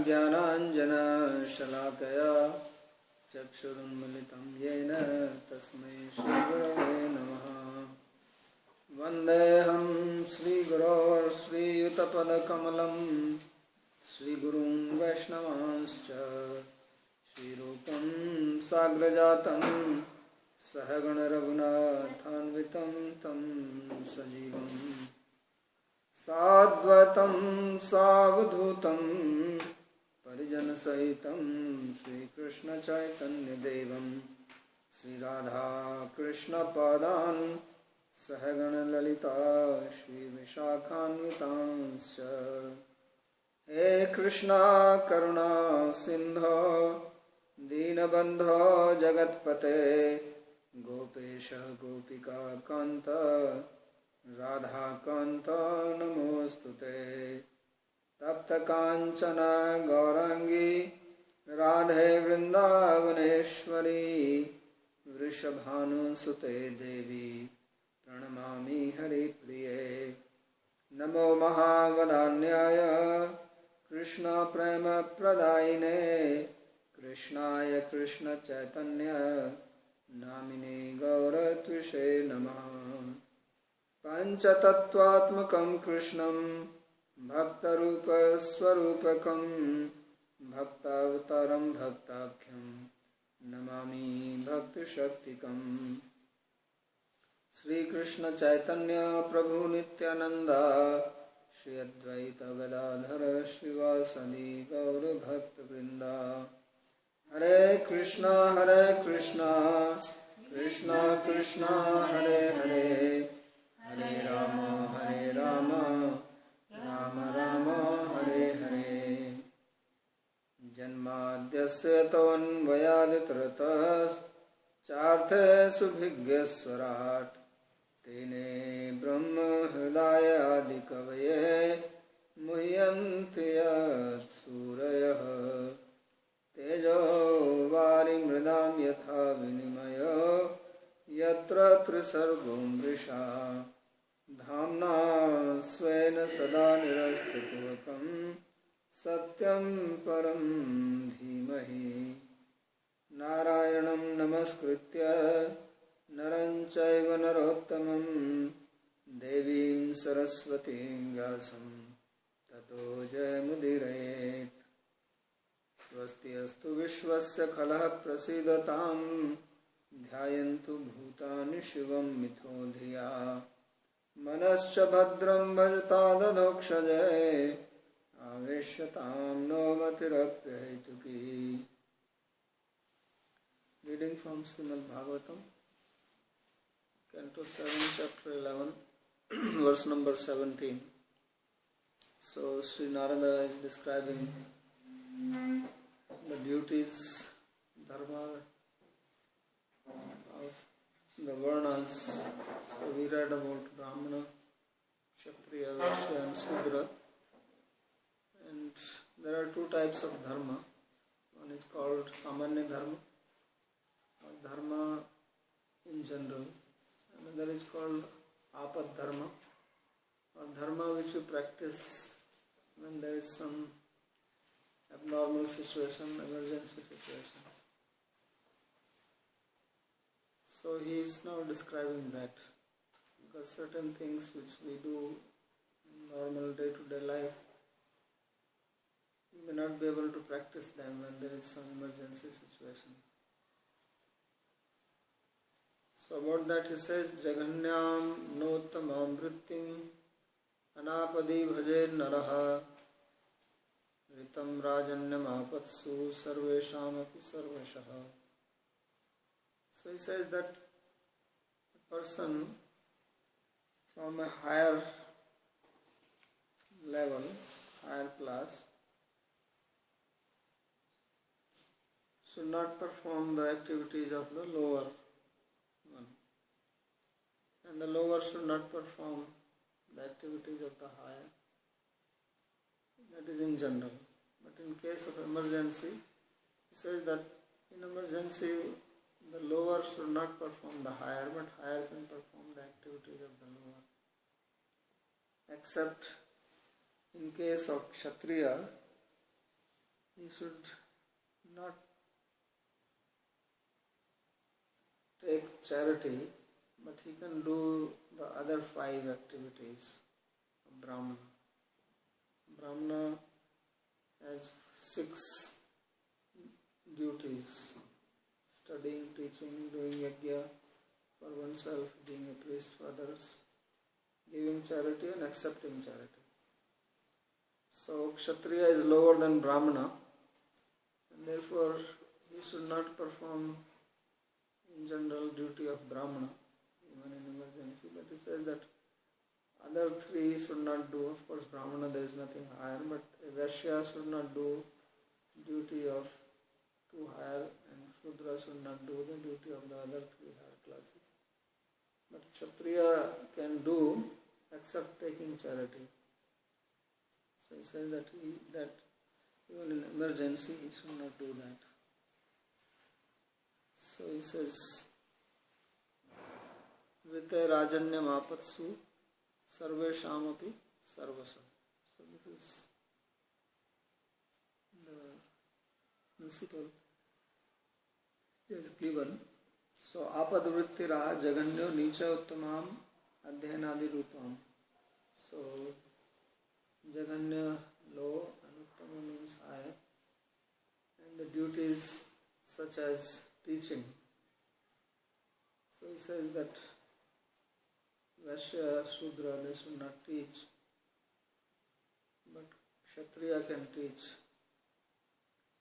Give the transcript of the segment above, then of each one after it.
ज्ञानाञ्जनशलाकया चक्षुरुन्मिलितं येन तस्मै श्रीगुरवे नमः। वन्देऽहं श्रीगुरो श्रीयुतपदकमलं श्रीगुरुं वैष्णवांश्च श्रीरूपं साग्रजातं सहगणरघुनाथान्वितं तं सजीवं साद्वैतं सावधूतं परिजनसहितं श्रीकृष्णचैतन्यदेवं श्रीराधाकृष्णपादान् सहगणललिता श्रीविशाखान्वितांश्च। हे कृष्णा करुणा सिन्धो दीनबन्धो जगत्पते गोपेश गोपिका कान्त राधाकान्त नमोऽस्तुते। तप्त कांचन गौरांगी राधे वृंदावनेश्वरी वृषभानुसुते देवी प्रणमामि हरिप्रिये। नमो महावदान्याय कृष्ण प्रेम प्रदायिने कृष्णाय कृष्ण चैतन्य नामिने गौरत्विषे नमः। पंचतत्वात्मकं कृष्णं भक्तरूप स्वरूपकं भक्तावतारं भक्ताख्यं नमामि भक्तशक्तिकम्। श्री कृष्ण चैतन्य प्रभु नित्यानंद श्री अद्वैत गदाधर श्रीवासदि गौर भक्त वृंदा। हरे कृष्णा कृष्णा कृष्णा हरे हरे हरे राम राम राम हरे हरे। जन्माद्यस्य तोऽन्वयादितरतश्चार्थेषु तेने ब्रह्म हृदय आदिकवये मुह्यन्ति यत्सूरयः। तेजो वारिमृदां यथा विनिमयो यत्र त्रिसर्गो मृषा धाम्ना स्वेन सदा निरस्तकुहकं सत्यं परं धीमहि। नारायणं नमस्कृत्य नरं चैव नरोत्तमं देवीं सरस्वतीं व्यासं ततो जयमुदीरयेत्। स्वस्ति अस्तु विश्वस्य खलः प्रसीदतां ध्यायन्तु भूतानि शिवं मिथो धिया। मनश्च भद्रं भजता दधोक्षजय आवेश्यतां no मतिरप्यहेतुकी। Reading from Srimad Bhagavatam, Canto 7, Chapter 11, verse number 17. So Sri Narada is describing the duties, dharma of the Varnas. So we read about Brahmana, Kshatriya, Vaishya and Sudra. And there are two types of dharma. One is called Samanya dharma, or dharma in general. Another is called Apad dharma, or dharma which you practice when there is some abnormal situation, emergency situation. So he is now describing that, because certain things which we do in normal day-to-day life, we may not be able to practice them when there is some emergency situation. So about that he says, Jaganyam nottamam vrittim anapadi bhaje naraha ritam rajanyam apatsu sarvesham api sarvashaha. So he says that a person from a higher level, higher class, should not perform the activities of the lower one, and the lower should not perform the activities of the higher. That is in general. But in case of emergency, he says that in emergency the lower should not perform the higher, but higher can perform the activities of the lower. Except in case of Kshatriya, he should not take charity, but he can do the other 5 activities of Brahmana. Brahmana has 6 duties: studying, teaching, doing yajna for oneself, being a priest for others, giving charity and accepting charity. So Kshatriya is lower than Brahmana, and therefore he should not perform in general duty of Brahmana, even in emergency. But he says that other 3 should not do. Of course, Brahmana there is nothing higher, but a Vaishya should not do duty of 2 higher, and Shudra should not do the duty of the other 3 higher classes. But Kshatriya can do except taking charity. So he says that even in emergency he should not do that. So he says, Vrite Rajanyam Apatsu Sarvesham api Sarvasam. So this is the principle is given. So Apadvrittira Jaganyo Nicha Uttamam Adhyanadi Rupam. So Jaganya low and Uttama means high, and the duties such as teaching. So he says that Vaishya, Shudra, they should not teach, but Kshatriya can teach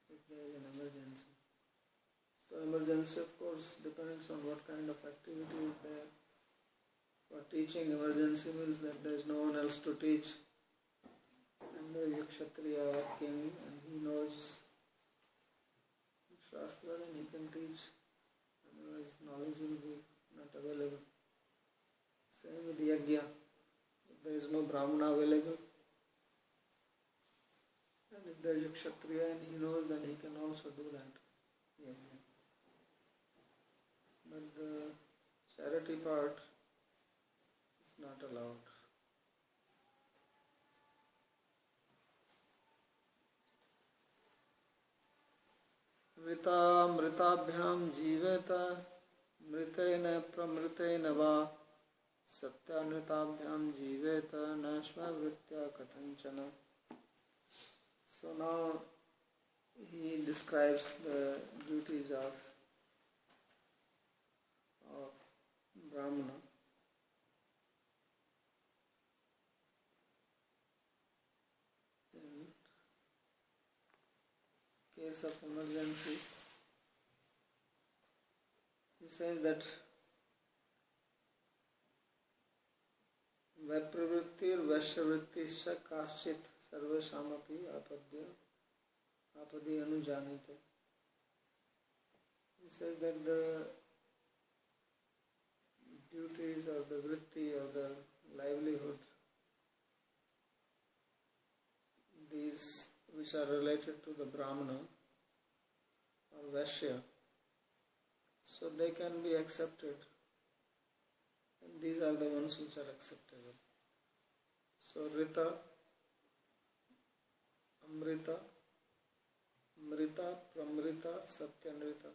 if there is an emergency. So emergency, of course, depends on what kind of activity is there. For teaching, emergency means that there is no one else to teach, and there is a Kshatriya king, and he knows Shastra, and he can teach. Otherwise, knowledge will be not available. Same with yajna. If there is no Brahmana available, and if there is a Kshatriya and he knows, then he can also do that yajna. But the charity part is not allowed. Mrita mritabhyam jiveta mritena pramritena va satyanritabhyam jiveta nashva vritya kathanchana. So now he describes the duties of Brahmana. In case of emergency, he says that Vapravrittir Vaishyavrittischa kaschit sarveshamapi apadi anujanite. He says that the duties or the vritti or the livelihood, these which are related to the Brahmana or Vaishya, so they can be accepted, and these are the ones which are acceptable. So Rita, Amrita, Mrita, Pramrita, Satyanrita.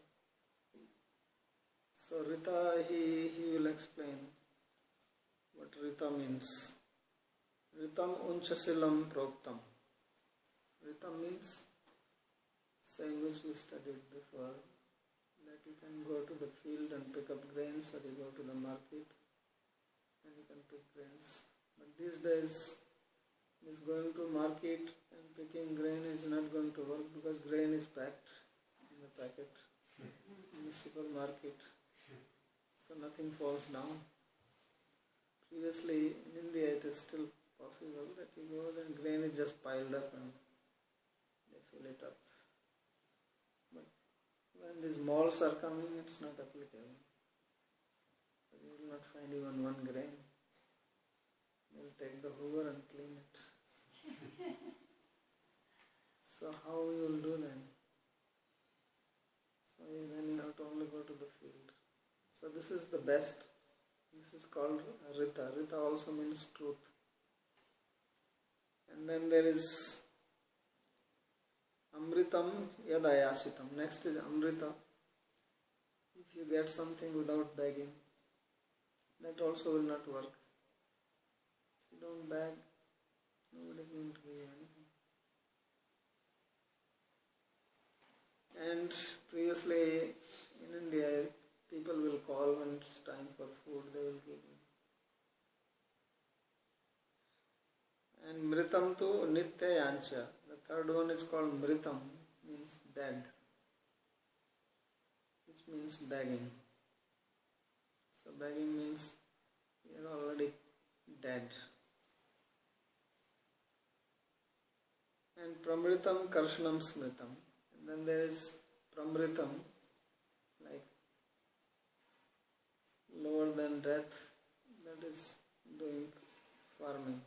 So Rita, he will explain what Rita means. Ritam unchasilam proktam. Rita means same as we studied before, that you can go to the field and pick up grains, or you go to the market and you can pick grains. But these days, this going to market and picking grain is not going to work, because grain is packed in the packet in the supermarket. So nothing falls down. Previously in India it is still possible that you go and grain is just piled up and they fill it up. But when these malls are coming, it's not applicable. You will not find even one grain. They will take the hoover and clean it. So how you will do then? So then you have to only go to the field. So this is the best. This is called Rita. Rita also means truth. And then there is Amrita. Amritam yadayasitam. Next is Amrita. If you get something without begging, that also will not work. If you don't beg, nobody is going to give you anything. And previously in India, people will call when it's time for food, they will give you. And Mritam tu Nitya Yancha. The third one is called Mritam, means dead, which means begging. So begging means you are already dead. And Pramritam Karshanam Smritam. And then there is Pramritam, like lower than death, that is doing farming.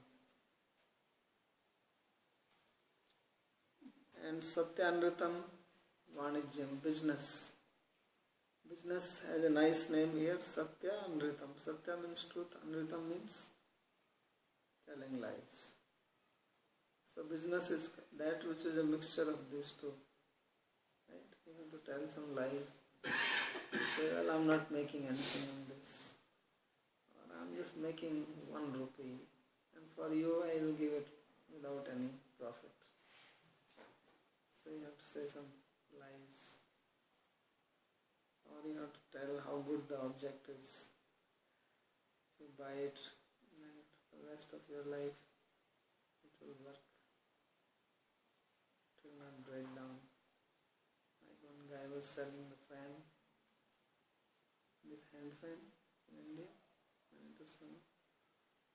And Satyanritam Vanijyam, business. Business has a nice name here, Satya Anritam. Satya means truth, Anritam means telling lies. So business is that which is a mixture of these two. Right? You have to tell some lies. You say, well, I'm not making anything on this. Or I'm just making 1 rupee. And for you I will give it without any profit. So you have to say some lies. Or you have to tell how good the object is. If you buy it, and for the rest of your life it will work. It will not break down. Like one guy was selling the fan, this hand fan in India, and it was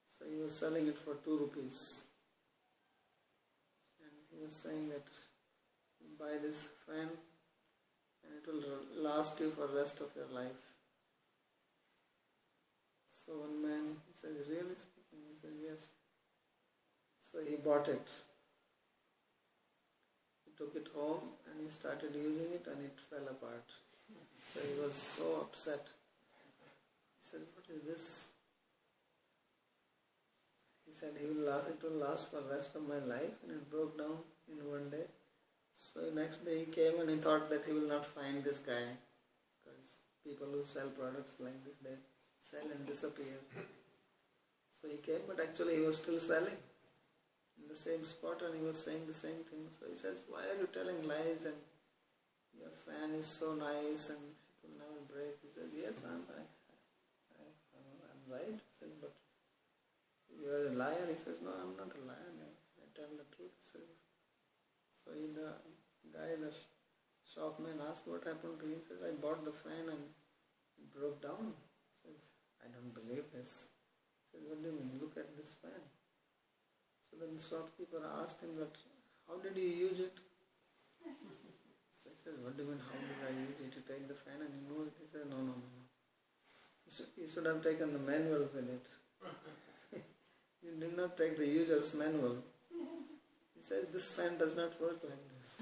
so he was selling it for 2 rupees. And he was saying that buy this fan and it will last you for the rest of your life. So one man says, really speaking? He says, yes. So he bought it. He took it home and he started using it and it fell apart. So he was so upset. He said, what is this? He said, it will last for the rest of my life, and it broke down in one day. So next day he came and he thought that he will not find this guy, because people who sell products like this, they sell and disappear. So he came, but actually he was still selling in the same spot and he was saying the same thing. So he says, why are you telling lies, and your fan is so nice and it will never break? He says, yes, I'm right. He says, but you are a liar. He says, no, I'm not a liar. I tell the truth. He says, so the guy, the shopman asked, what happened to you? He says, I bought the fan and it broke down. He says, I don't believe this. He says, what do you mean? Look at this fan. So then the shopkeeper asked him that, how did you use it? So he says, what do you mean, how did I use it? You take the fan and you move it? He says, no. You should have taken the manual with it. You did not take the user's manual. He says, this fan does not work like this.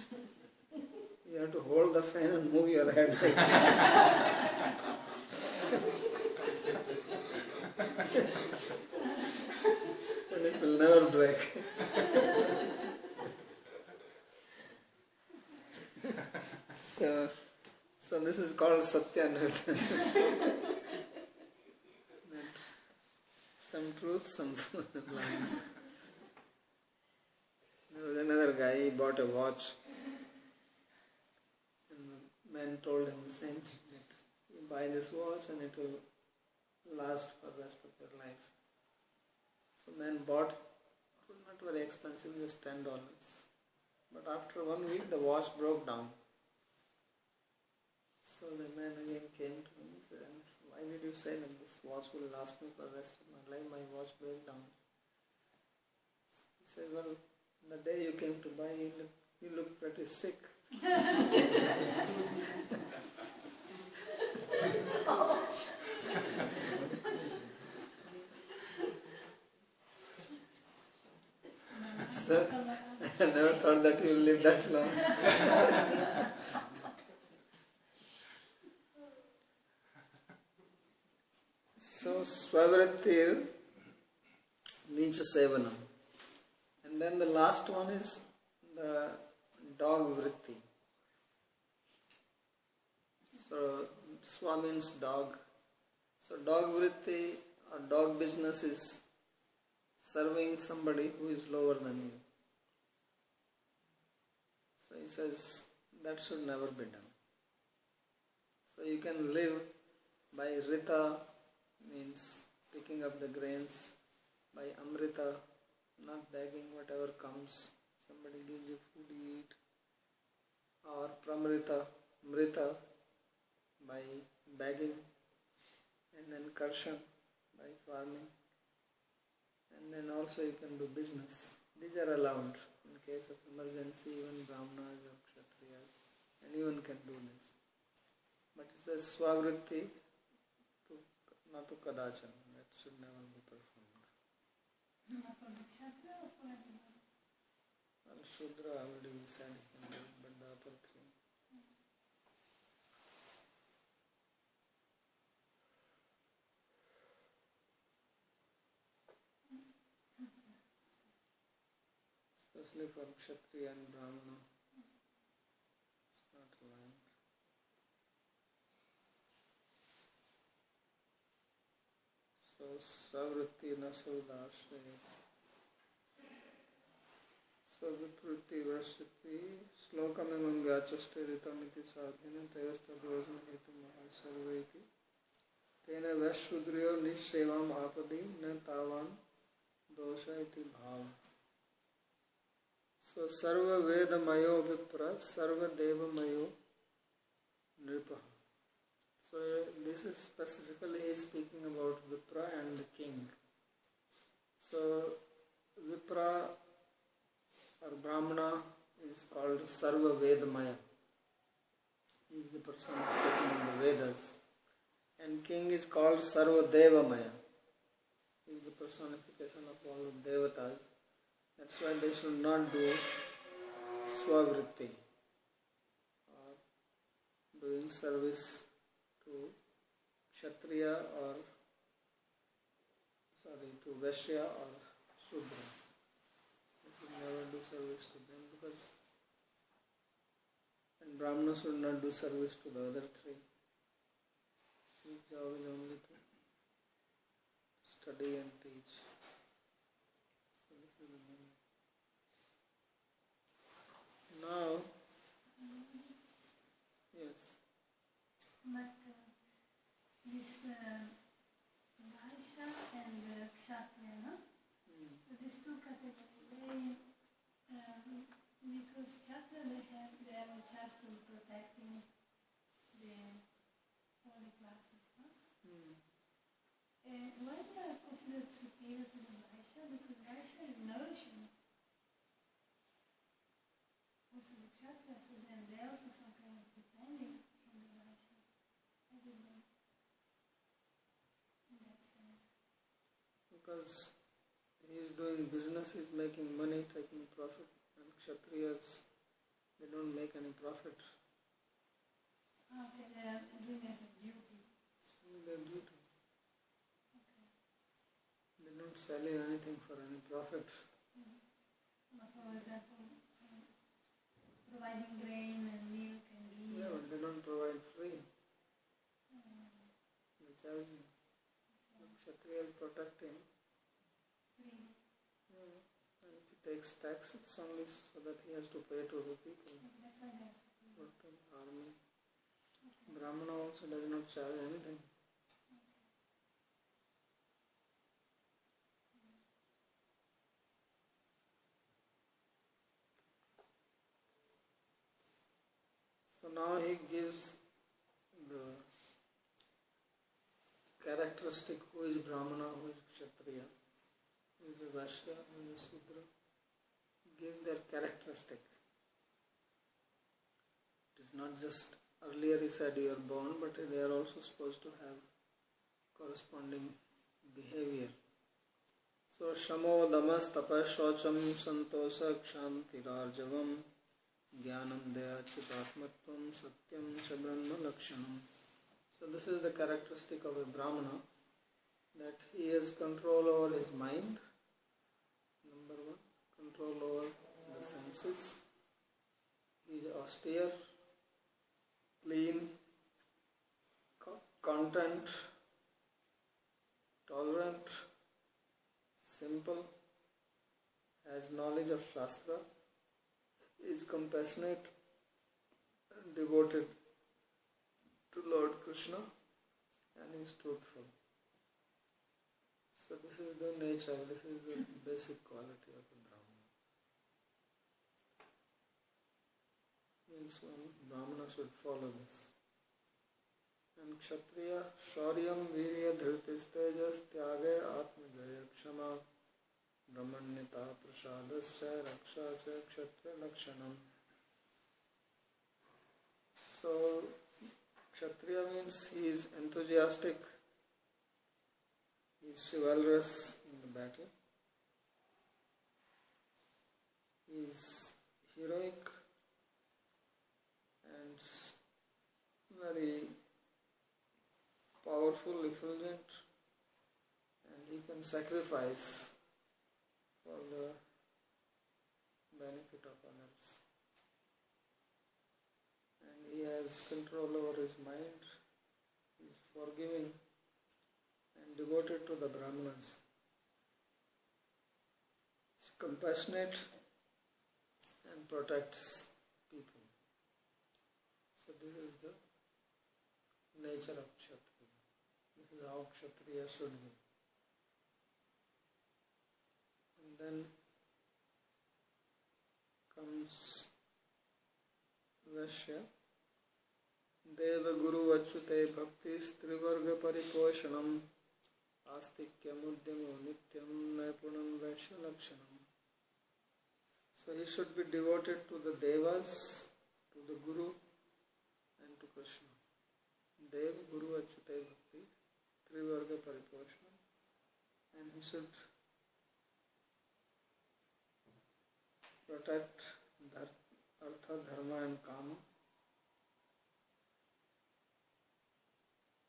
You have to hold the fan and move your head like this. And it will never break. So this is called Satyanrita. Some truth, some lies. There was another guy, he bought a watch. And the man told him the same thing, that you buy this watch and it will last for the rest of your life. So man bought, it was not very expensive, just $10. But after 1 week the watch broke down. So the man again came to him and said, why did you say that this watch will last me for the rest of my life? My watch broke down. He said, well, the day you came to buy, you look pretty sick. So, I never thought that you will live that long. So, Svavrittir Nicha Sevanam. And then the last one is the dog vritti. Swa means dog. So dog vritti or dog business is serving somebody who is lower than you. So he says that should never be done. So you can live by Rita, means picking up the grains, by Amrita, not begging whatever comes. Somebody gives you food, you eat. Or Pramrita, Mrita, by begging. And then Karshan, by farming. And then also you can do business. These are allowed in case of emergency. Even Brahmanas or Kshatriyas, anyone can do this. But it says Swavritti Natu Kadachan, that should never be performed. Well, Shudra already we said he can do it, but the upper three. Especially for Kshatriya and Brahmana, it's not allowed. So, Savritti Nasavdashraya. So, Vipritti Vrashiti Slokam Imam Gyachaste Ritamiti Sadhina Tayasta Dvajna Hetu Mahasarvaiti Tena Vashudriyo Nishevam Apadi Na Tavan Dosha Iti Bhava. So, Sarva Veda Mayo Vipra Sarva Deva Mayo Nripaha. So this is specifically speaking about Vipra and the king. So Vipra or Brahmana is called Sarva Vedamaya. He is the personification of the Vedas. And king is called Sarva Devamaya. He is the personification of all the Devatas. That's why they should not do Swavritti or doing service to Kshatriya or to Vaishya or Shudra. They should never do service to them because, and Brahmana should not do service to the other three. His job is only to study and teach. So this is the main. Now, yes. But this Vaishya and Kshatriya, no? So these two categories, because Kshatriya they have a charge to protecting the holy classes, no? Why they are considered superior to the Vaishya? Because Vaishya is nourishing. Also the Kshatriya, so then they also some kind of depending on the Vaishya. I don't know. In that sense. Because he is doing business, he is making money, taking profit, and Kshatriyas, they don't make any profit. Okay, they are doing as a duty. It's only their duty. Okay. They don't sell you anything for any profit. For example, providing grain and milk and ghee. Yeah, but they don't provide free. They charge you. Kshatriya is protecting. Free. Yeah. And if he takes tax, it's only so that he has to pay to the people. That's why they are superior. Not to the army. Okay. Brahmana also does not charge anything. So now he gives the characteristic who is Brahmana, who is Kshatriya, who is a Vaishya, who is a Sudra. Give their characteristic. It is not just earlier he said you are born, but they are also supposed to have corresponding behavior. So Shamo Damas Tapas Shocham Santosa Kshantirarjavam Jnanam Daya Chitatmatvam Satyam Chabrahma Lakshanam. So this is the characteristic of a Brahmana, that he has control over his mind, number one, control over the senses, he is austere, clean, content, tolerant, simple, has knowledge of Shastra, is compassionate and devoted to Lord Krishna, and is truthful. So this is the nature, this is the basic quality of a Brahmana. Means one Brahmana should follow this. And Kshatriya, Shauryam, Virya, Dhritis, Tejas, Tyage, Atmajaya, Kshama, Brahmanyata, Prasadasya, Raksha, Kshatriya, Lakshanam. So, Kshatriya means he is enthusiastic, he is chivalrous in the battle, he is heroic and very powerful, effulgent, and he can sacrifice for the benefit of others. And he has control over his mind, he is forgiving and devoted to the Brahmanas. He is compassionate and protects people. So this is the nature of Kshatriya. This is how Kshatriya should be. And then comes Vaishya. Deva Guru Achyute Bhakti Trivarga Pariposhanam Astikyam Udyamo Nityam Naipunam Vaishya Lakshanam. So he should be devoted to the Devas, to the Guru, and to Krishna. Dev, Guru, Achyute Bhakti, Trivarga Pariposhanam. And he should protect Artha, Dharma and Kama.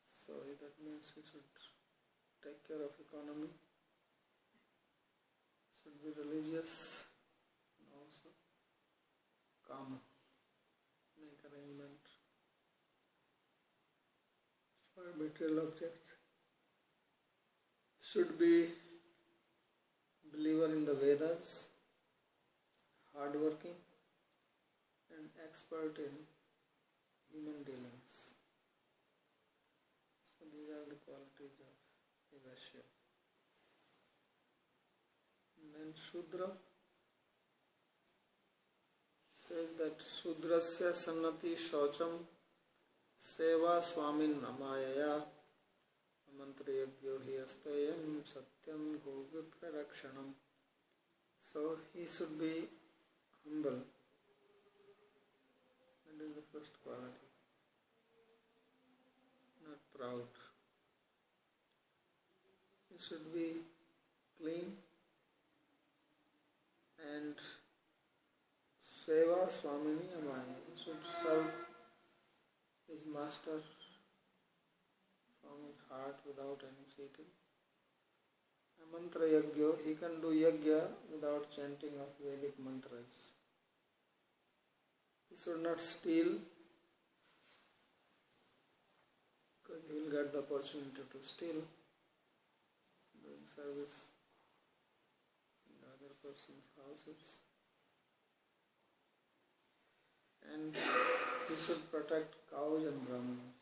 So that means he should take care of economy, should be religious, and also Kama, make arrangement for material objects, should be believer in the Vedas, hardworking, and expert in human dealings. So these are the qualities of a Vaishya. And then Shudra says that Sudrasya Sannati Shaucham Seva Swamin Amayaya Amantriyagyo hi astayam Satyam Govipra Rakshanam. So he should be humble. That is the first quality. Not proud. He should be clean and Seva Swamini Amaya. He should serve his master from his heart without any cheating. Mantra yagyo, he can do yagya without chanting of Vedic mantras. He should not steal because he will get the opportunity to steal doing service in other person's houses. And he should protect cows and brahmanas.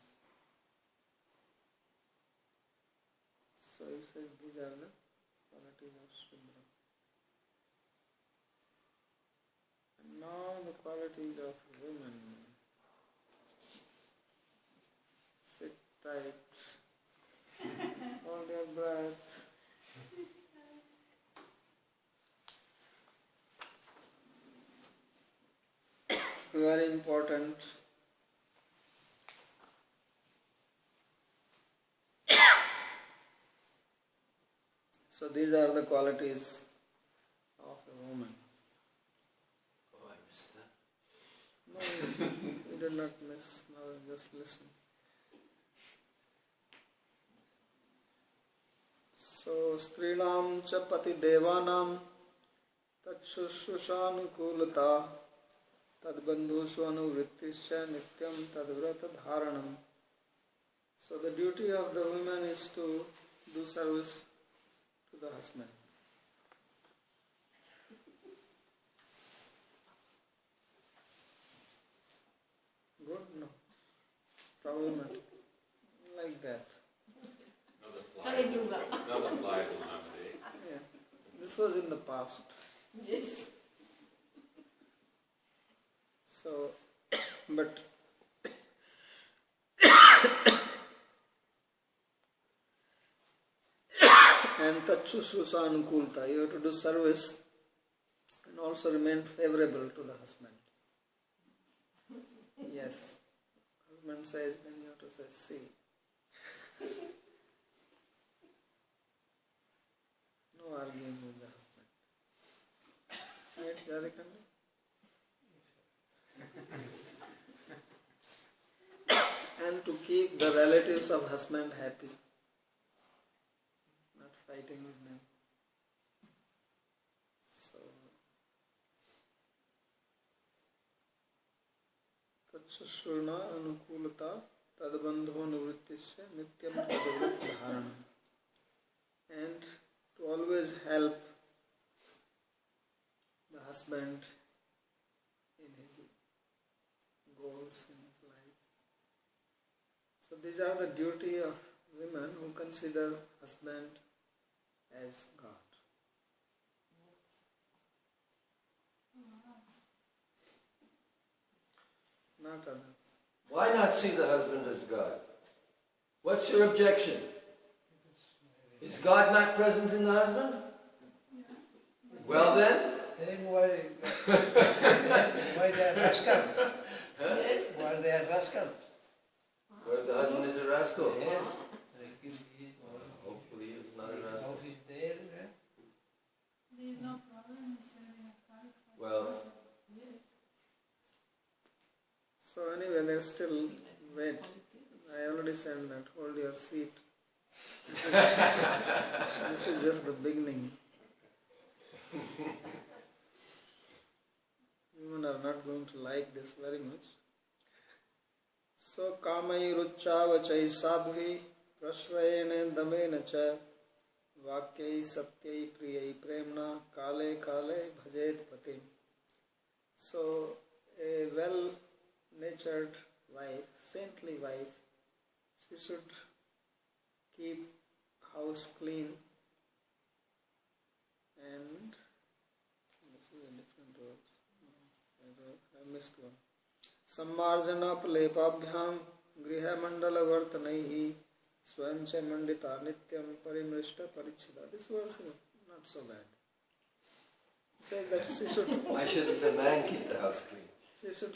So he says these are the qualities of Shudra. And now the qualities of women. Sit tight. Hold your breath. Very important. So these are the qualities of a woman. Oh, I missed that. No, you did not miss. Now just listen. So, Strinam cha pati devanam tachushusanukulata tadbandhushu anuvrittischa nityam tadvrata dharanam. So the duty of the woman is to do service to the husband. Good? No. Problematic. Like that. Not applied nowadays. Yeah. This was in the past. Yes. So, but and tachusrusa anukulta, you have to do service and also remain favorable to the husband. Yes. Husband says, then you have to say, see. No arguing with the husband. Right, Radhikanda? And to keep the relatives of husband happy. Not fighting with them. So, Tachushruna anukulata tadbandho nivrittisya nityam tadavrit dharanam. And to always help the husband in his goals in his life. So these are the duty of women who consider husband as God. Not others. Why not see the husband as God? What's your objection? Is God not present in the husband? Well then? Then why they are rascals? Yes. Why they are rascals? Or the husband is a rascal? Yes. They give it, Hopefully it's not a his rascal. house is there. There is no problem in serving a wife. Well, So anyway, there's still wait. I already said that. Hold your seat. This is just the beginning. Women are not going to like this very much. So kamai ruchavachai sadhui prashrayene damena cha vakyai satyai priyai premna kale kale bhajet patim. So a well-natured wife, saintly wife, she should keep house clean and this is a different word. I missed one. Sammarjana palepabhyam griha mandala vartanaihi swayam cha mandita nityam parimrishta parichida. This verse is not so bad. It says that she should why shouldn't the man keep the house clean? She should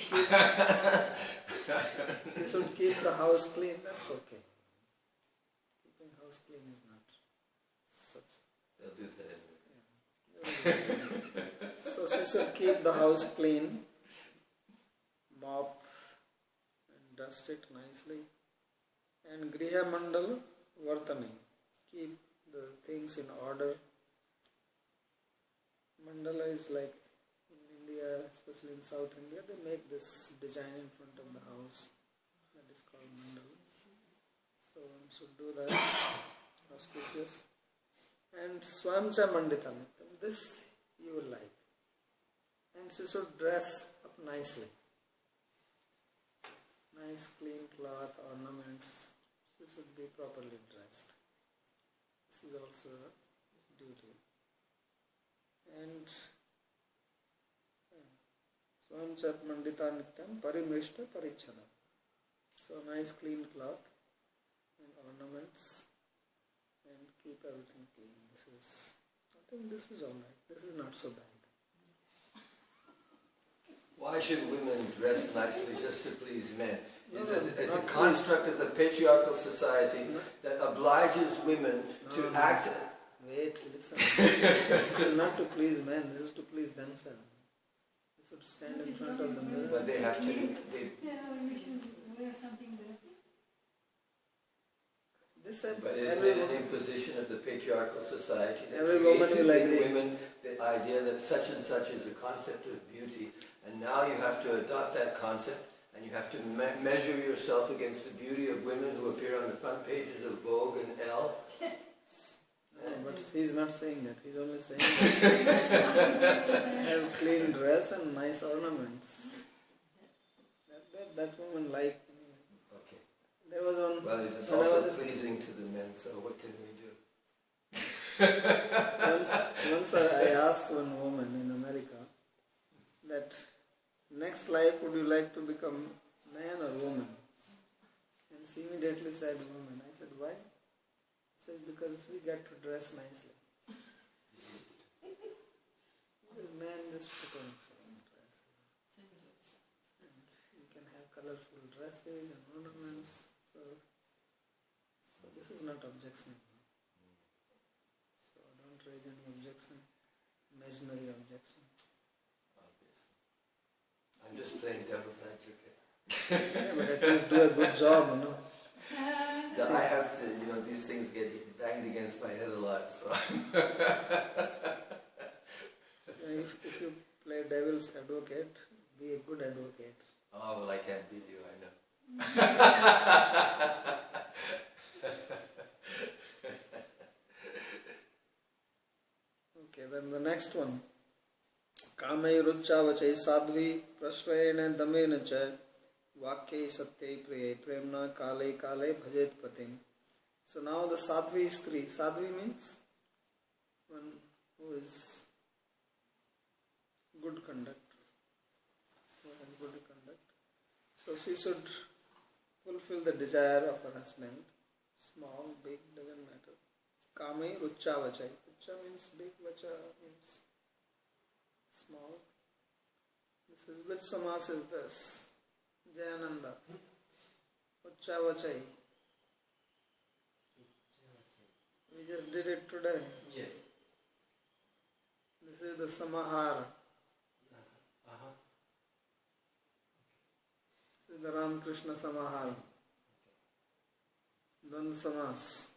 keep the house clean, that's okay. Keeping house clean is not such. They'll do that anyway. So she should keep the house clean, mop and dust it nicely. And Griha Mandal Vartani, keep the things in order. Mandala is like India, especially in South India, they make this design in front of the house that is called mandala. So one should do that, auspicious. And Swamcha Manditam, this you will like. And she should dress up nicely. Nice clean cloth, ornaments. She should be properly dressed. This is also a duty. And Swam chat mandita nityam parimrishta parichana. So nice clean cloth and ornaments and keep everything clean. I think this is alright. This is not so bad. Why should women dress nicely just to please men? It's a not construct of the patriarchal society that obliges women to act. Wait, listen. This is not to please men, this is to please themselves. They should stand in front of the mirror. But they have to. We should wear something dirty. But isn't it an imposition of the patriarchal society that every woman creates will in agree. women the idea that such and such is the concept of beauty, and now you have to adopt that concept and you have to measure yourself against the beauty of women who appear on the front pages of Vogue and Elle. No, but he's not saying that. He's only saying that have clean dress and nice ornaments. That woman liked. Okay. There was one. Well, it's when I also was- pleasing to the men, so what can we do? once I asked one woman in America that next life would you like to become man or woman? And she immediately said woman. I said why? She said because we get to dress nicely. The man just put on fine dress. And you can have colorful dresses and ornaments. So this is not objection. So don't raise any objection, imaginary objection. Obviously. I'm just playing devil's advocate. Yeah, but at least do a good job, you know. So I have to, these things get banged against my head a lot, so If you play devil's advocate, be a good advocate. oh, well, I can't beat you, I know. Okay, then the next one. Kamai ruchavachai sadhvi prashrayene damena cha vakyai satyai priyai premna kale kale bhajet patim. So now the sadhvi is three. Sadhvi means one who is good conduct. Who has good conduct. So she should fulfill the desire of her husband. Small, big, doesn't matter. Kamai ruchavachai. Rucha means big, vacha means small. This is which samas is this? Jayananda. Ruchavachai. We just did it today. Yes. This is the samahara. This is the Ramakrishna samahara. Dvandva samas.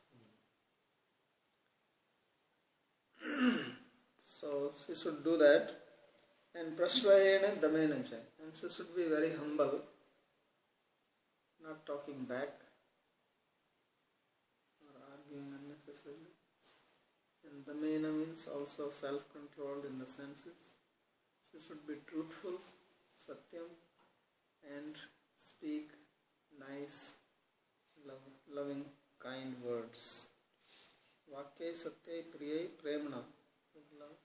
So she should do that. And prashrayena damena cha. And she should be very humble, not talking back or arguing unnecessarily. And damena means also self-controlled in the senses. She should be truthful, satyam, and speak nice, loving, kind words. Vakyai satyai priyai premna. With love.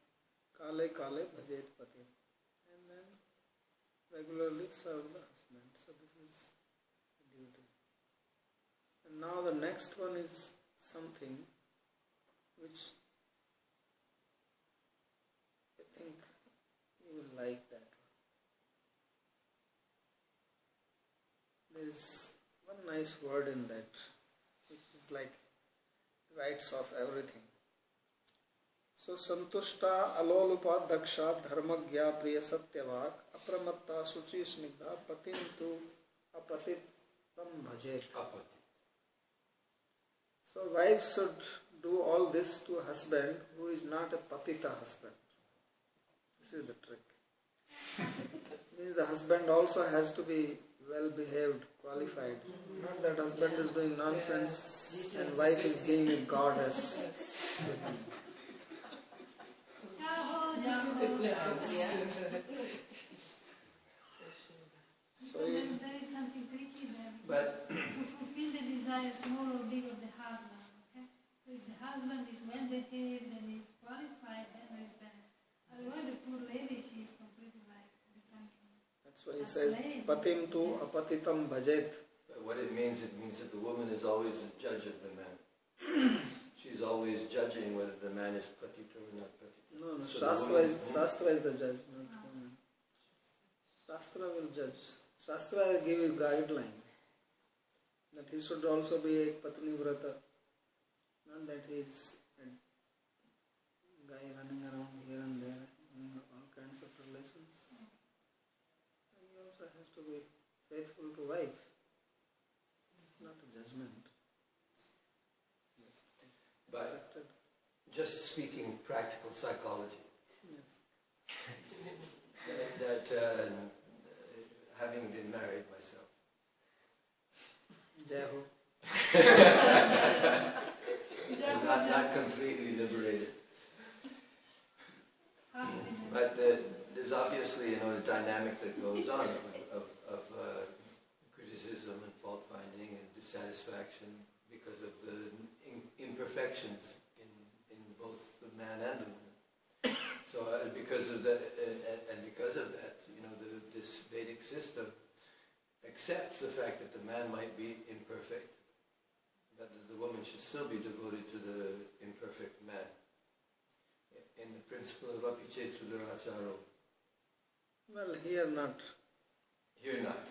Kale kale bhajet pati. And then regularly serve the husband. So this is the duty. And now the next one is something which I think you will like that. There is one nice word in that which is like rights of everything. So santushta alolupa daksha dharmagya priya satyavak apramatta suchi snigdha patim tu apatit tam bhajet. So wives should do all this to a husband who is not a patita husband. This is the trick. Means the husband also has to be well behaved, qualified. Not that husband is doing nonsense and wife is being a goddess. Sometimes there is something tricky there. But To fulfill the desire, small or big, of the husband. Okay? So if the husband is well behaved and is qualified, then there is balance. Otherwise, the poor lady, she is completely like becoming. That's why he says, patim tu apatitam bhajet. what it means that the woman is always the judge of the man. She's always judging whether the man is patita or not patita. No, So Shastra is the judge, not woman. Shastra will judge. Shastra will give you guideline that he should also be a patni vrata, not that he is a guy running around here and there doing all kinds of relations. And he also has to be faithful to wife. It's not a judgment. Yes. But Expected. just speaking practical psychology, Yes. that having been married myself. Jai Ho. I'm not completely liberated. Half-liberated. But there's obviously, the dynamic that goes on of criticism and fault finding and dissatisfaction because of the imperfections in both the man and the woman. So because of that, this Vedic system accepts the fact that the man might be imperfect, but that the woman should still be devoted to the imperfect man. In the principle of apichet sudaracharo. Well, here not. Here not.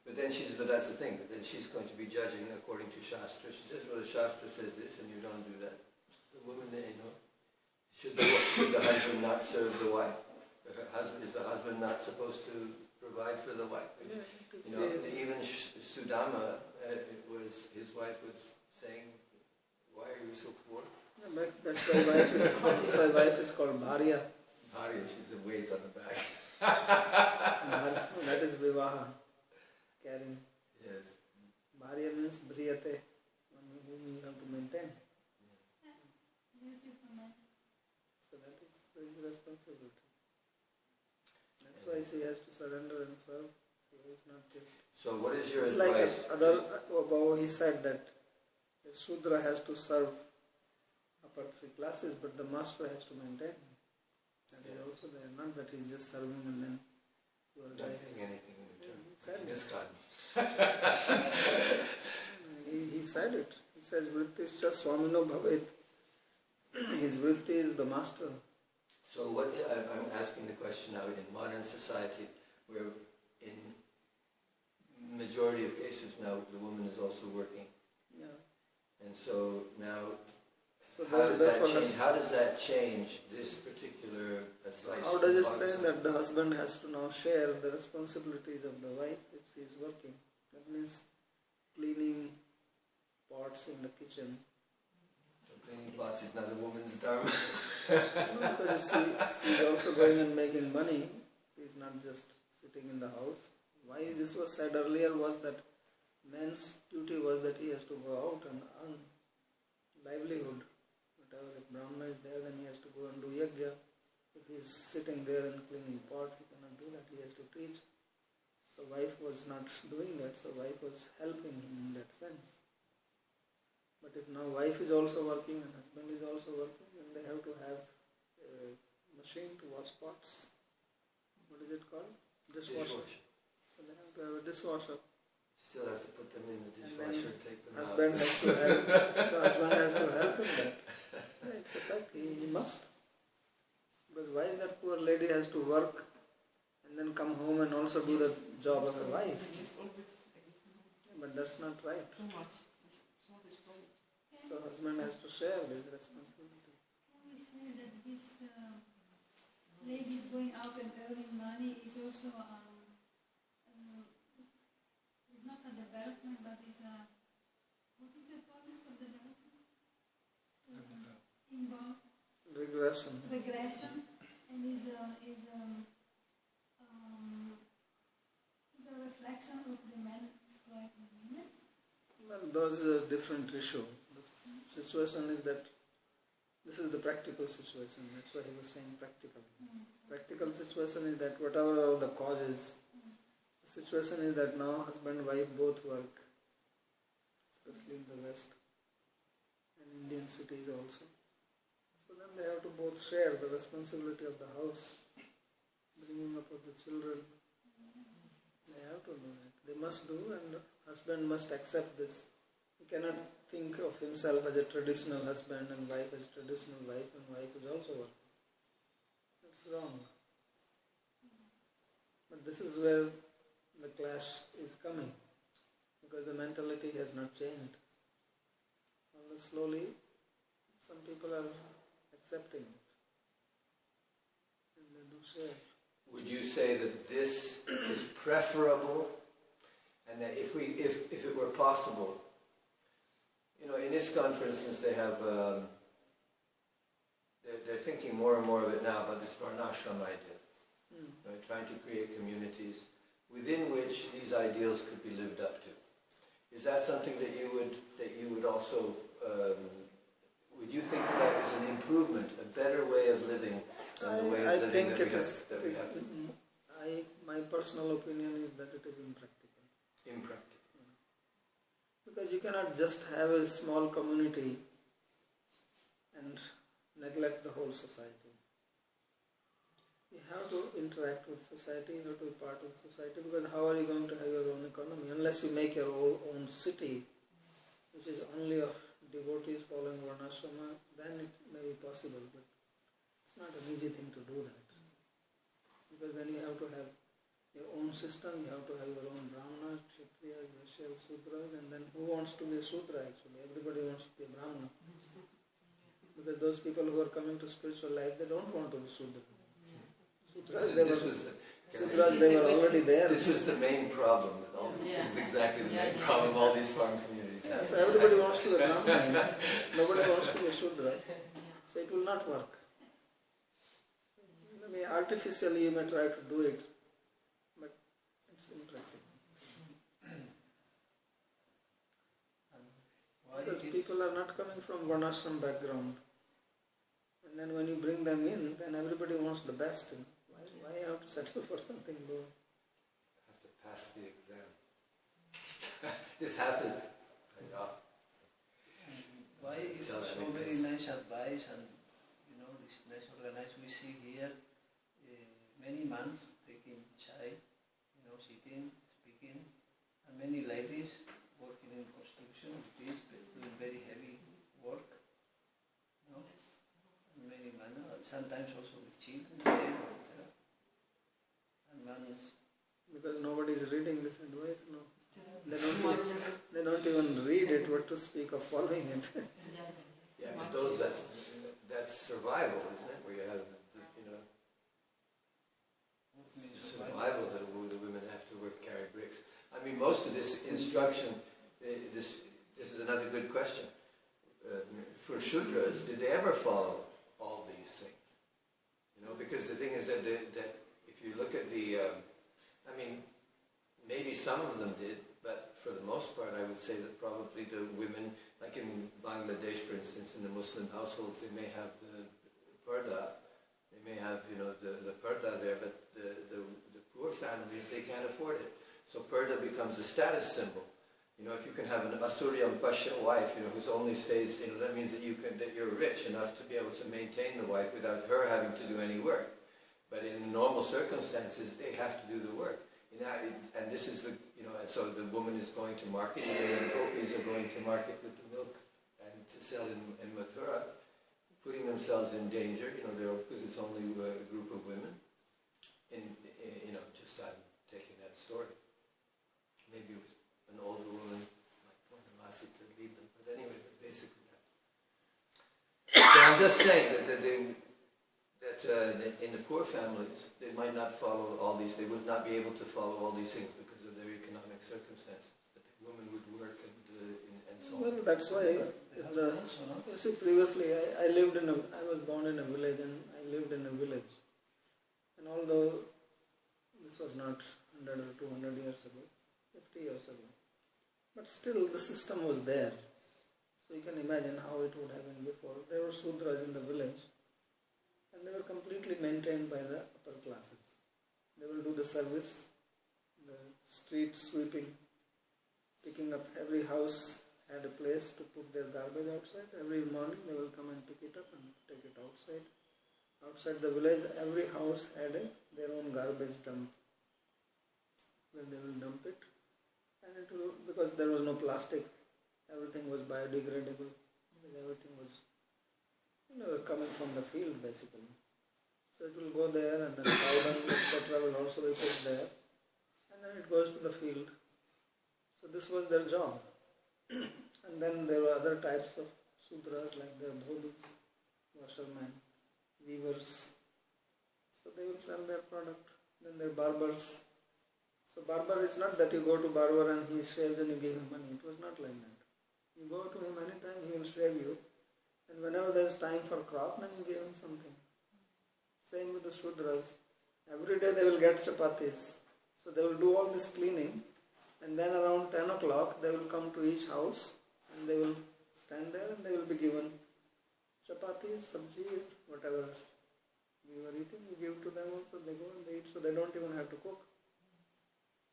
But that's the thing, but then she's going to be judging according to Shastra. She says, well, the Shastra says this and you don't do that. The woman, should the husband not serve the wife? Is the husband not supposed to provide for the wife? Even Sudama, his wife was saying, why are you so poor? Yeah, that's why wife is called Bharya. Bharya, she's a weight on the back. That is Vivaha, carrying. Yes. Bharya means Briyate, whom you have to maintain. Beautiful man. So that is his responsibility. That's why he has to surrender and serve. So it's not just... So what is your it's advice? like above he said that the Shudra has to serve upper three classes, but the master has to maintain. That is also there. Not that he's just serving and then you are Not getting anything in return. said This God. He said it. He says, Vrittischa Swamino Bhavet. His Vritti is the master. So I'm asking the question now, in modern society, where in majority of cases now the woman is also working. Yeah. And so now, So how does that change this particular advice? how does it say that the husband has to now share the responsibilities of the wife if she is working? That means cleaning pots in the kitchen. So cleaning pots is not a woman's dharma. Because she's also going and making money. She's not just sitting in the house. Why this was said earlier was that man's duty was that he has to go out and earn livelihood. Whatever, if Brahmana is there, then he has to go and do yajna. If he is sitting there and cleaning pot, he cannot do that. He has to teach. So wife was not doing that. So wife was helping him in that sense. But if now wife is also working and husband is also working, then they have to have a machine to wash pots. What is it called? Dishwasher. So they have to have a dishwasher. Still have to put them in the And dishwasher, then take them husband out. has to help. The husband has to help in that. Yeah, it's a fact. He must. Because why that poor lady has to work and then come home and also do the job of a wife? But that's not right. So husband has to share this responsibility. Can we say that this ladies going out and earning money is also not a development, but is a, what is the point for development? Involved Regression. and is a reflection of the men exploiting women. Well, those is a different issue. The situation is that this is the practical situation. That's why he was saying practical. Practical situation is that whatever are the causes, the situation is that now husband and wife both work, especially in the West and Indian cities also. So then they have to both share the responsibility of the house, bringing up of the children. They have to do that. They must do, and husband must accept this. He cannot think of himself as a traditional husband and wife as traditional wife, and wife is also working. That's wrong. But this is where the clash is coming, because the mentality has not changed. Although slowly, some people are accepting it, and they do share. Would you say that this is preferable, and that if it were possible, in ISKCON, for instance, they have they're thinking more and more of it now about this varnashram idea, trying to create communities. within which these ideals could be lived up to. Is that something that you would also would you think that is an improvement, a better way of living than the way of living that we have? My personal opinion is that it is impractical. Impractical. Because you cannot just have a small community and neglect the whole society. You have to interact with society, you have to be part of society, because how are you going to have your own economy? Unless you make your own city, which is only of devotees following Varnashrama, then it may be possible, but it's not an easy thing to do that. Because then you have to have your own system, you have to have your own Brahmana, Kshatriyas, Vaishyas, Sudras, and then who wants to be a Sudra actually? Everybody wants to be a Brahmana. Because those people who are coming to spiritual life, they don't want to be Sudra. Sudras, they were already there. This was the main problem with all this. This is exactly the main problem all these farm communities have. So everybody wants to be a Brahmana. Nobody wants to be a Sudra. So it will not work. I mean, artificially you may try to do it, but it's impractical. Because people are not coming from Varnashram background. And then when you bring them in, then everybody wants the best. Why you have to settle for something low? Have to pass the exam. This happened. Why is so very nice advice and this nice organized we see here many monks taking chai, sitting, speaking, and many ladies working in construction with this, doing very heavy work. And many men, sometimes also with children there, and monks. Because nobody is reading this advice, no. They don't even read it, what to speak of following it. Yeah, but that's survival, isn't it? Where you have, survival that the women have to work, carry bricks. I mean, most of this instruction, this is another good question. For Shudras, did they ever follow all these things? Because the thing is that if you look at maybe some of them did, but for the most part I would say that probably the women, like in Bangladesh for instance, in the Muslim households, they may have the parda, they may have the parda there, but the poor families, they can't afford it. So parda becomes a status symbol. If you can have an Asuryam Pasha wife, who only stays, that means that you're rich enough to be able to maintain the wife without her having to do any work. But in normal circumstances, they have to do the work. And this is and so the woman is going to market, the gopis are going to market with the milk and to sell in Mathura, putting themselves in danger, because it's only a group of women. Just I'm taking that story. Maybe with an older woman like Purnamasi to lead them, but anyway, basically that. So I'm just saying that in the poor families, they might not follow all these, they would not be able to follow all these things because of their economic circumstances, that the women would work and so on. Well, that's why, you see, previously I was born in a village and I lived in a village. And although this was not 100 or 200 years ago, 50 years ago, but still the system was there. So you can imagine how it would have been before. There were Sudras in the village, and they were completely maintained by the upper classes. They will do the service, the street sweeping, picking up. Every house had a place to put their garbage outside. Every morning they will come and pick it up and take it outside. Outside the village, every house had their own garbage dump where they will dump it. And because there was no plastic, everything was biodegradable. Everything was coming from the field basically. So it will go there, and then powder, etc. will also be put there, and then it goes to the field. So this was their job. And then there were other types of Sudras like their dhobies, washermen, weavers. So they will sell their product. Then their barbers. So barber is not that you go to barber and he shaves and you give him money. It was not like that. You go to him anytime, he will shave you. And whenever there is time for crop, then you give him something. Same with the Shudras. Every day they will get chapatis. So they will do all this cleaning, and then around 10 o'clock they will come to each house and they will stand there and they will be given chapatis, sabji, whatever we were eating, we give to them also, they go and they eat, so they don't even have to cook.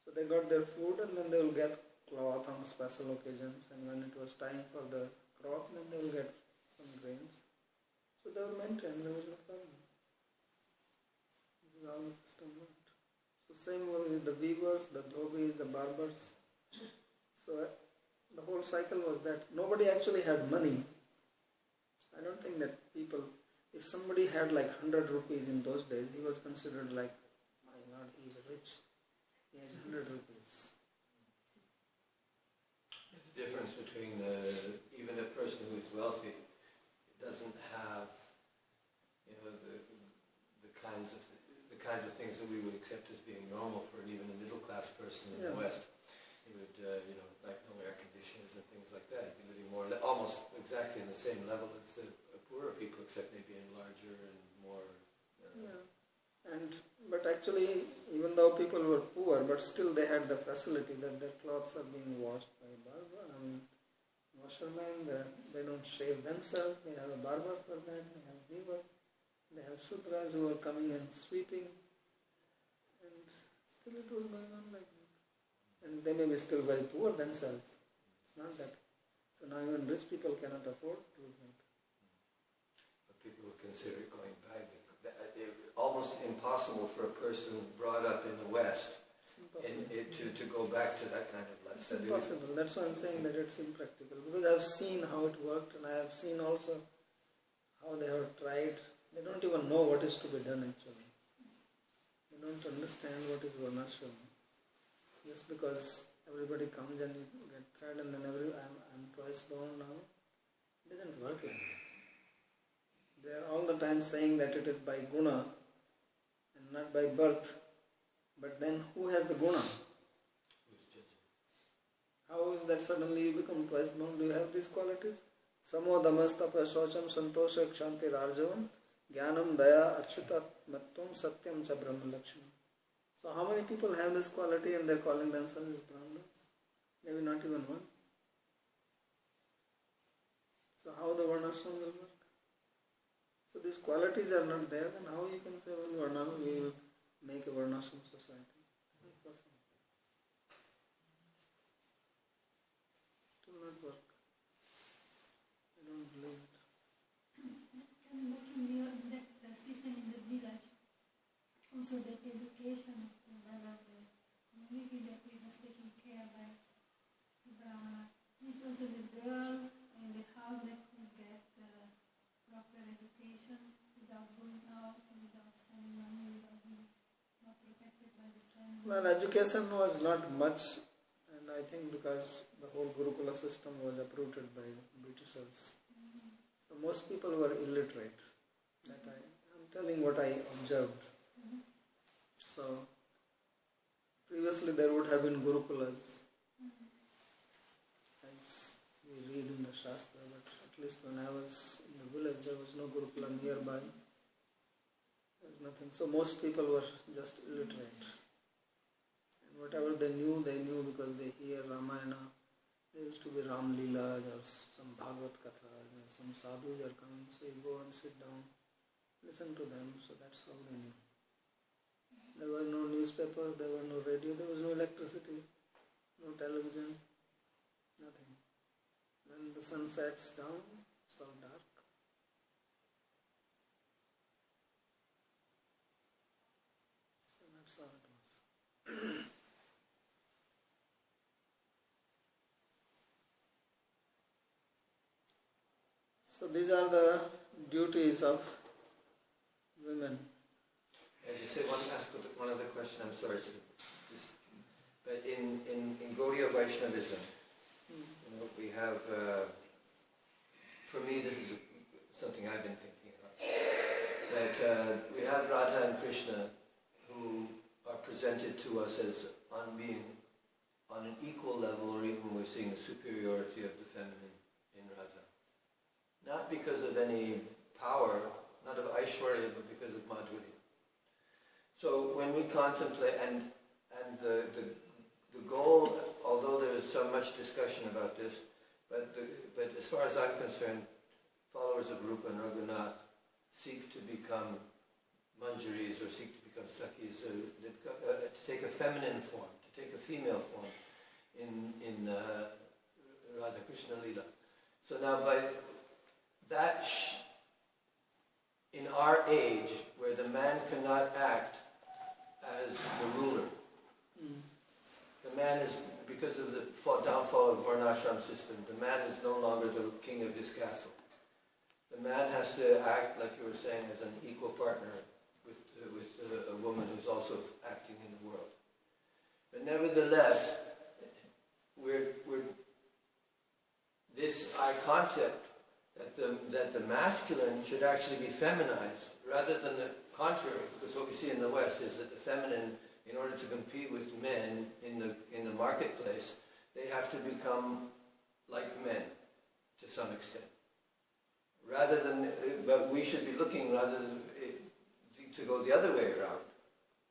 So they got their food and then they will get cloth on special occasions, and when it was time for the crop, then they will get some grains. So they were maintained, there was no problem. This is how the system worked. So same with the weavers, the dhobis, the barbers. So the whole cycle was that nobody actually had money. I don't think that people, if somebody had like 100 rupees in those days, he was considered like, my God, he is rich. He has 100 rupees. The difference between even a person who is wealthy doesn't have, the kinds of things that we would accept as being normal for even a middle class person in the West. He would, like no air conditioners and things like that. He'd be living more, almost exactly in the same level as the poorer people, except maybe in larger and more. But actually, even though people were poor, but still they had the facility that their clothes are being washed by a barber. I mean, washermen, they don't shave themselves. They have a barber for that. They have weaver. They have Shudras who are coming and sweeping, and still it was going on like that. And they may be still very poor themselves. It's not that. So now even rich people cannot afford to do that. But people would consider going back. Almost impossible for a person brought up in the West to go back to that kind of It's lifestyle. impossible. That's why I'm saying that it's impractical. Because I've seen how it worked, and I have seen also how they have tried. They don't even know what is to be done actually. They don't understand what is varnashram. Just because everybody comes and you get thread and then I'm twice bound now, it doesn't work like that. They are all the time saying that it is by guna and not by birth. But then who has the guna? Who's judging? How is that suddenly you become twice bound? Do you have these qualities? Samo damastapa shocham santosha kshanti rarjavam jnanam daya achyutat matvam satyam cha brahma lakshmi. So how many people have this quality and they are calling themselves as Brahmanas? Maybe not even one. So how the varnashram will work? So these qualities are not there, then how you can say, well, we will make a varnashram society? It's not possible. It will not work. I don't believe it. And looking at the system in the village, also the education of the community that we was taken care by the Brahmana. It's also the girl in the house that could get proper education without going out, without spending money, without being not protected by the family. Well, education was not much, and I think because the whole Gurukula system was uprooted by Britishers. So most people were illiterate. I'm telling what I observed. So previously there would have been Gurukulas, as we read in the Shastra, but at least when I was in the village there was no Gurukula nearby. There was nothing. So most people were just illiterate. And whatever they knew because they hear Ramayana. There used to be Ram Leelas or some Bhagavat Kathas, and some sadhus are coming, so you go and sit down, listen to them, so that's how they knew. There were no newspapers, there were no radio, there was no electricity, no television, nothing. When the sun sets down, it's all dark. So that's how it was. So these are the duties of women. As you say, ask one other question, I'm sorry to just, but in Gaudiya Vaishnavism, we have, for me this is something I've been thinking about, that we have Radha and Krishna who are presented to us as on being on an equal level, or even we're seeing the superiority of the feminine in Radha. Not because of any power, not of Aishwarya, but because of Madhurya. So when we contemplate, and the goal, although there is so much discussion about this, but as far as I'm concerned, followers of Rupa and Raghunath seek to become manjaris or seek to become sakis, to take a feminine form, to take a female form in Radha Krishna Lila. So now by that, in our age, where the man cannot act as the ruler, the man is, because of the downfall of Varnashram system, the man is no longer the king of his castle. The man has to act, like you were saying, as an equal partner with a woman who's also acting in the world. But nevertheless, this concept that the masculine should actually be feminized rather than the contrary, because what we see in the West is that the feminine, in order to compete with men in the marketplace, they have to become like men to some extent. But we should be looking to go the other way around,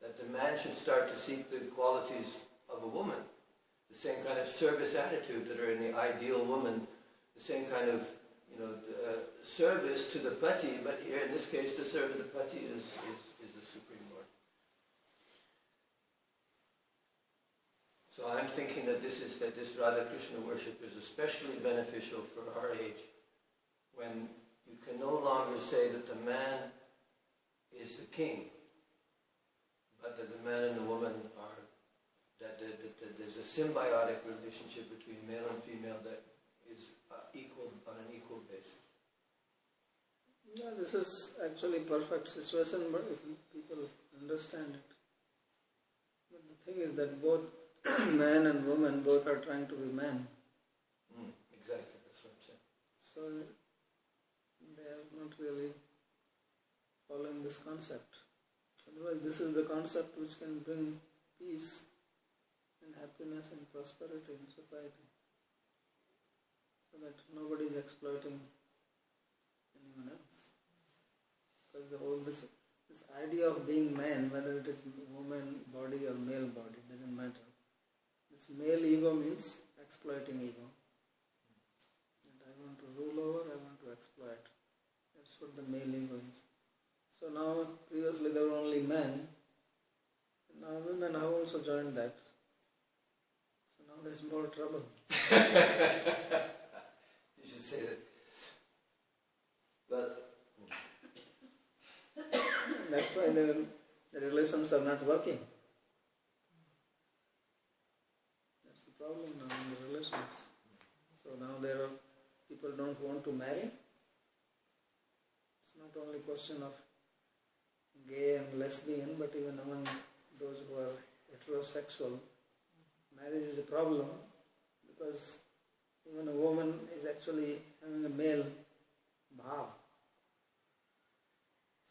that the man should start to seek the qualities of a woman, the same kind of service attitude that are in the ideal woman, the same kind of service to the pati, but here in this case the service of the pati is the Supreme Lord. So I'm thinking that this Radha Krishna worship is especially beneficial for our age, when you can no longer say that the man is the king, but that the man and the woman are, that there's a symbiotic relationship between male and female that is equal, on an equal basis. Yeah, this is actually perfect situation, but if people understand it. But the thing is that both man and woman, both are trying to be man. Exactly, that's what I'm saying. So they are not really following this concept. Otherwise, this is the concept which can bring peace and happiness and prosperity in society. So that nobody is exploiting anyone else. Because the whole this idea of being man, whether it is woman body or male body, doesn't matter. This male ego means exploiting ego. And I want to rule over, I want to exploit. That's what the male ego is. So now, previously there were only men. Now women have also joined that. So now there's more trouble. You should say that. But that's why the relations are not working. That's the problem now in the relations. So now people don't want to marry. It's not only question of gay and lesbian, but even among those who are heterosexual, marriage is a problem, because even a woman is actually having a male bhav.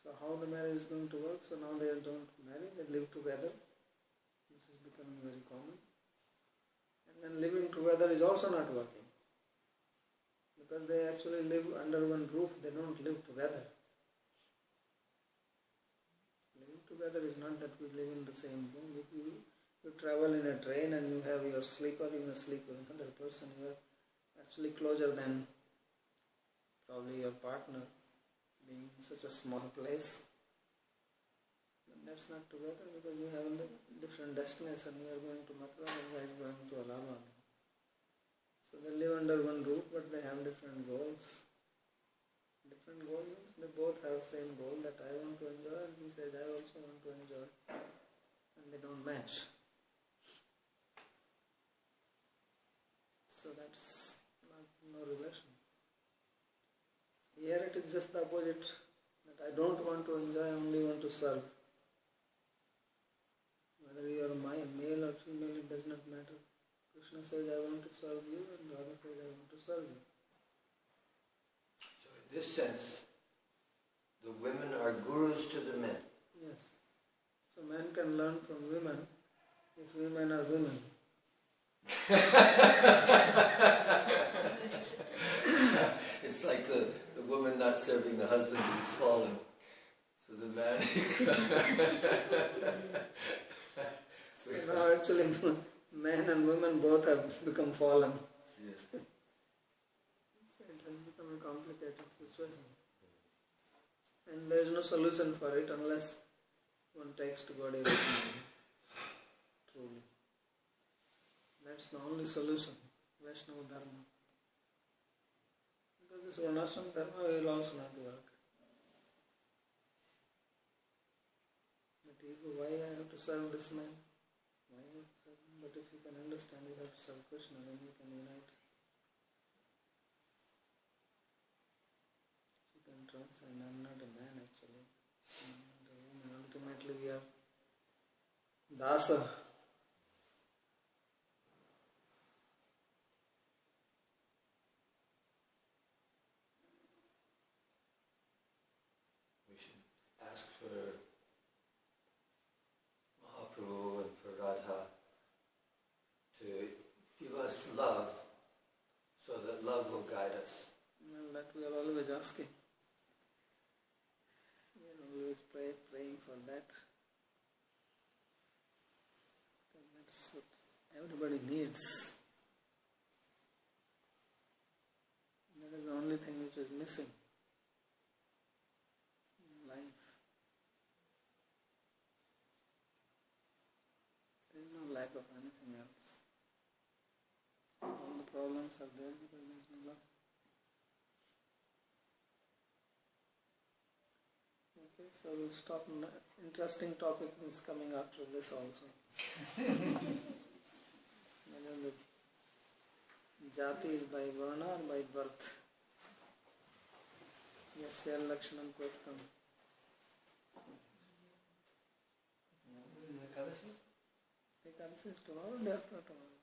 So how the marriage is going to work? So now they don't marry, they live together, which is becoming very common. And then living together is also not working, because they actually live under one roof, they don't live together. Living together is not that we live in the same room. If you travel in a train and you have your sleeper, you may sleep with another person, you are actually closer than probably your partner, being in such a small place. But that's not together, because you have a different destination. You are going to Mathura, the guy is going to Allahabad. So they live under one roof, but they have different goals. Different goal means they both have same goal, that I want to enjoy, and he says I also want to enjoy, and they don't match. So that's no relation. Here it is just the opposite, that I don't want to enjoy, I only want to serve. Whether you are male or female, it does not matter. Krishna says I want to serve you, and Radha says I want to serve you. so in this sense, the women are gurus to the men. Yes. So men can learn from women if women are women. It's like the woman not serving the husband who's fallen. So the man... So now actually men and women both have become fallen. Yes. So it has become a complicated situation. And there is no solution for it unless one takes to God everything. Truly. That's the only solution. Vaishnava Dharma. Because this Varnashram Dharma will also not work. That ego, why I have to serve this man? Why I have to serve him? But if you can understand, you have to serve Krishna, then you can unite. You can transcend. I'm not a man actually. I'm not a woman. Ultimately we are dasa. We should ask for Mahaprabhu and for Radha to give us love so that love will guide us. Well, that we are always asking. We are always praying for that. Because that's what everybody needs. That is the only thing which is missing in life. There is no lack of anything else. All the problems are there because there is no love. Okay, so we'll stop. Interesting topic is coming after this also. Whether the jati is by varna or by birth. Yasya lakshanam proktam. Ekadasi is tomorrow, day after tomorrow.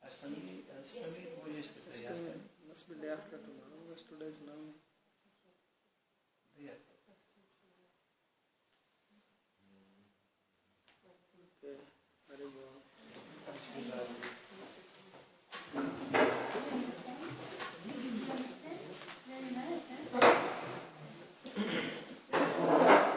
Astami or yesterday? Must be day after tomorrow because today is now.